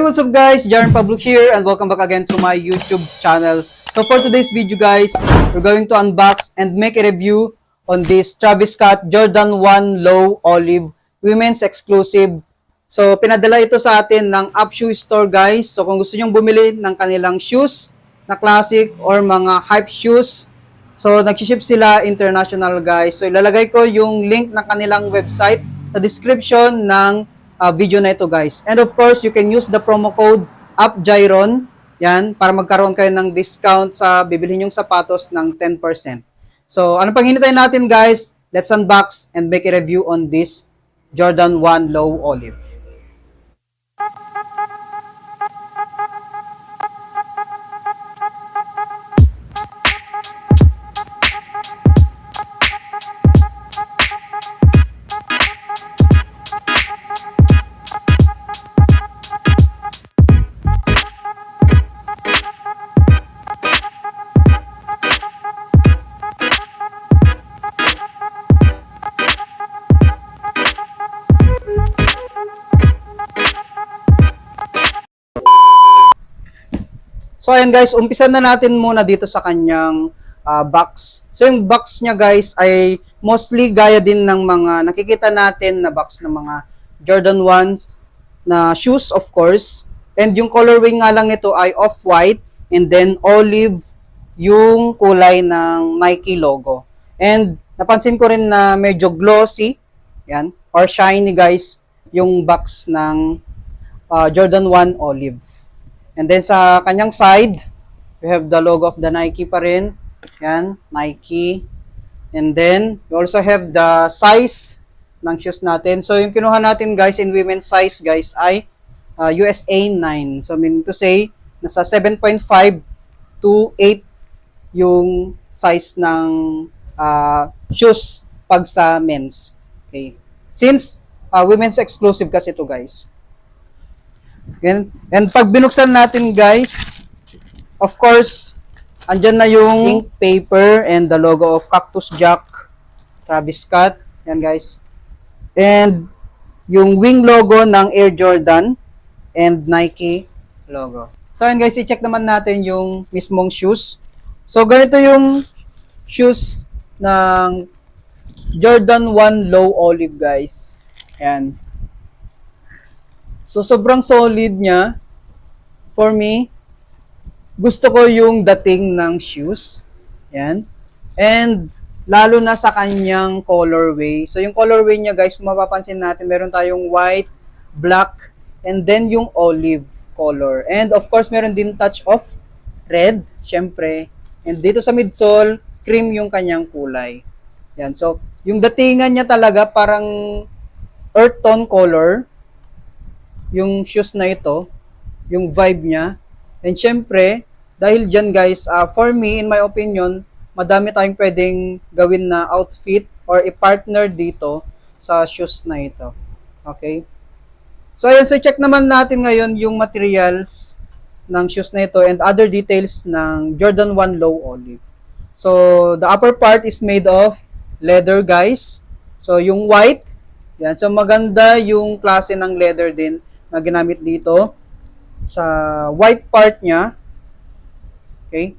what's up guys? Jaren Pablo here and welcome back again to my YouTube channel. So for today's video guys, we're going to unbox and make a review on this Travis Scott Jordan 1 Low Olive Women's Exclusive. So pinadala ito sa atin ng Up Shoe Store guys. So kung gusto nyong bumili ng kanilang shoes na classic or mga hype shoes, so nag-ship sila international guys. So ilalagay ko yung link ng kanilang website sa description ng video na ito guys. And of course, you can use the promo code UPJYRON yan, para magkaroon kayo ng discount sa bibilhin yung sapatos ng 10%. So, ano pang hinintay natin guys? Let's unbox and make a review on this Jordan 1 Low Olive. So ayan guys, umpisan na natin muna dito sa kanyang box. So yung box niya guys ay mostly gaya din ng mga nakikita natin na box ng mga Jordan 1s na shoes of course. And yung colorway nga lang nito ay off-white and then olive yung kulay ng Nike logo. And napansin ko rin na medyo glossy, yan, or shiny guys, yung box ng Jordan 1 Olive. And then sa kanyang side, we have the logo of the Nike pa rin. Yan, Nike. And then, we also have the size ng shoes natin. So, yung kinuha natin guys in women's size guys ay USA 9. So, meaning to say, nasa 7.5 to 8 yung size ng shoes pag sa men's. Okay. Since women's exclusive kasi ito guys. And pag binuksan natin guys, of course, andyan na yung ink paper and the logo of Cactus Jack, Travis Scott. Yan guys. And yung wing logo ng Air Jordan and Nike logo. So yan guys, i-check naman natin yung mismong shoes. So ganito yung shoes ng Jordan 1 Low Olive guys. Yan. So, sobrang solid niya. For me, gusto ko yung dating ng shoes. Yan. And, lalo na sa kanyang colorway. So, yung colorway niya, guys, mapapansin natin, meron tayong white, black, and then yung olive color. And, of course, meron din touch of red, syempre. And, dito sa midsole, cream yung kanyang kulay. Yan. So, yung datingan niya talaga, parang earth tone color. Yung shoes na ito, yung vibe niya. And syempre, dahil dyan guys, for me, in my opinion, madami tayong pwedeng gawin na outfit or i-partner dito sa shoes na ito. Okay? So ayan, so check naman natin ngayon yung materials ng shoes na ito and other details ng Jordan 1 Low Olive. So, the upper part is made of leather guys. So, yung white, yan. So, maganda yung klase ng leather din na ginamit dito sa white part niya. Okay?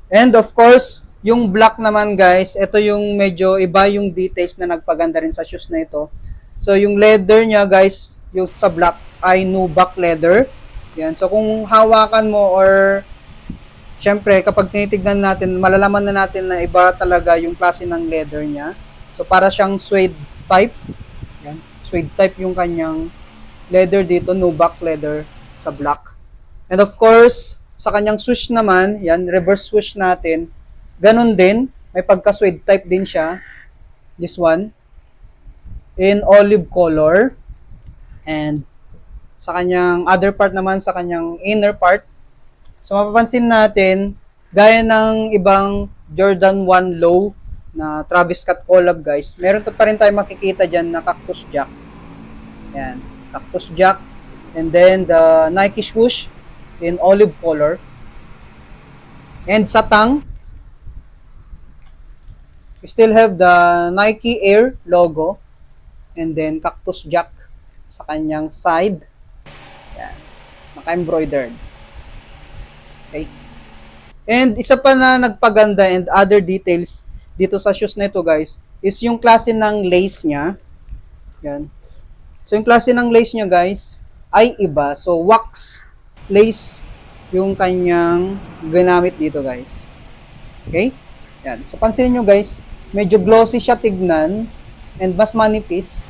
And of course, yung black naman guys, ito yung medyo iba yung details na nagpaganda rin sa shoes na ito. So yung leather niya guys, yung sa black ay nubuck leather. Yan. So kung hawakan mo or syempre kapag tinitignan natin, malalaman na natin na iba talaga yung klase ng leather niya. So para siyang suede type. Yan. Suede type yung kanyang leather dito, nubuck leather sa black. And of course, sa kanyang swoosh naman, yan, reverse swoosh natin, ganun din, may pagka-suede type din siya, this one, in olive color. And sa kanyang other part naman, sa kanyang inner part, so mapapansin natin, gaya ng ibang Jordan 1 Low na Travis Scott collab guys, meron pa rin tayo makikita dyan na Cactus Jack. Yan. Cactus Jack, and then the Nike swoosh in olive color, and sa tang, we still have the Nike Air logo, and then Cactus Jack sa kanyang side. Yan. Naka-embroidered. Okay? And isa pa na nagpaganda and other details dito sa shoes na ito guys, is yung klase ng lace niya. Yan. So yung klase ng lace niya guys, ay iba. So wax lace yung kanyang ginamit dito guys. Okay? Yan. So pansinin nyo guys, medyo glossy siya tignan and mas manipis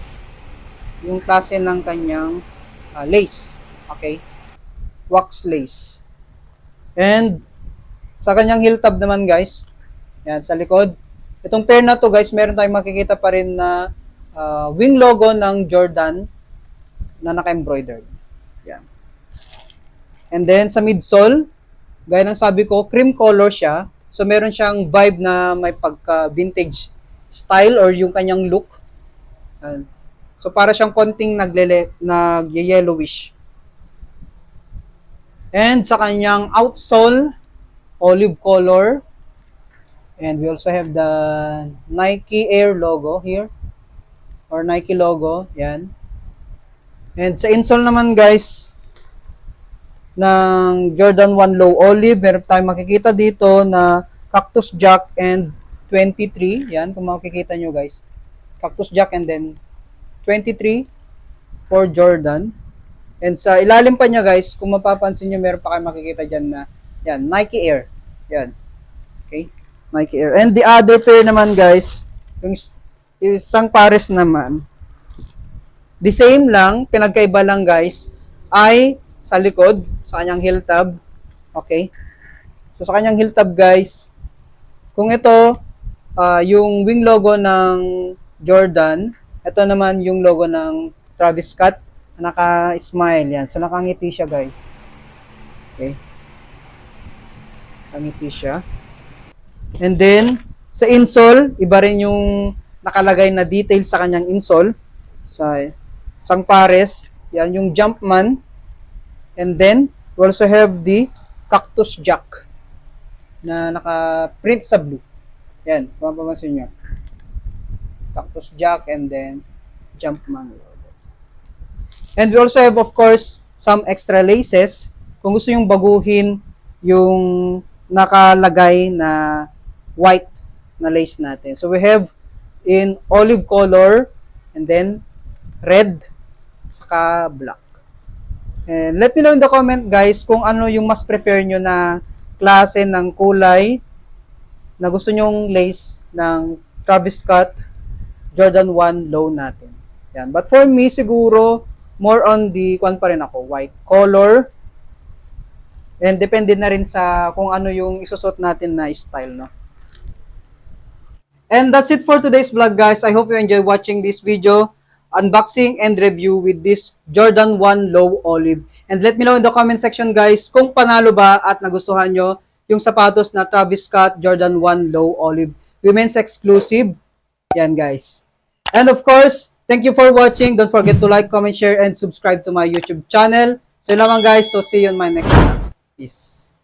yung klase ng kanyang lace. Okay? Wax lace. And sa kanyang heel tab naman guys, yan sa likod. Itong pair na to guys, meron tayong makikita pa rin na wing logo ng Jordan na naka-embroidered. Yan. And then sa midsole, gaya ng sabi ko, cream color siya. So meron siyang vibe na may pagka-vintage style or yung kanyang look. Yan. So para siyang konting nag-yellowish. And sa kanyang outsole, olive color. And we also have the Nike Air logo here. Or Nike logo. Yan. And sa insole naman guys, ng Jordan 1 Low Olive, meron tayong makikita dito na Cactus Jack and 23. Yan, kung makikita nyo guys. Cactus Jack and then 23 for Jordan. And sa ilalim pa niya guys, kung mapapansin nyo, meron pa kayo makikita dyan na yan, Nike Air. Yan. Okay? Nike Air. And the other pair naman guys, yung isang pares naman, the same lang, pinagkaiba lang guys, ay sa likod, sa kanyang heel tab. Okay? So sa kanyang heel tab guys, kung ito, yung wing logo ng Jordan, ito naman yung logo ng Travis Scott, naka-smile yan. So nakangiti siya guys. Okay? Nakangiti siya. And then, sa insole, iba rin yung nakalagay na details sa kanyang insole. Sa isang pares, yan yung Jumpman. And then, we also have the Cactus Jack na naka-print sa blue. Yan, kung mapapansin nyo. Cactus Jack and then Jumpman. And we also have, of course, some extra laces. Kung gusto yung baguhin yung nakalagay na white na lace natin. So we have in olive color and then red saka black. And let me know in the comment guys kung ano yung mas prefer nyo na klase ng kulay na gusto nyong lace ng Travis Scott Jordan 1 Low natin. Yan. But for me siguro more on the kung pa rin ako, white color. And depende na rin sa kung ano yung isusot natin na style, no? And that's it for today's vlog, guys. I hope you enjoy watching this video, unboxing and review with this Jordan 1 Low Olive. And let me know in the comment section, guys, kung panalo ba at nagustuhan nyo yung sapatos na Travis Scott Jordan 1 Low Olive. Women's exclusive. Yan, guys. And of course, thank you for watching. Don't forget to like, comment, share, and subscribe to my YouTube channel. So, yun lamang, guys. So, see you in my next vlog. Peace.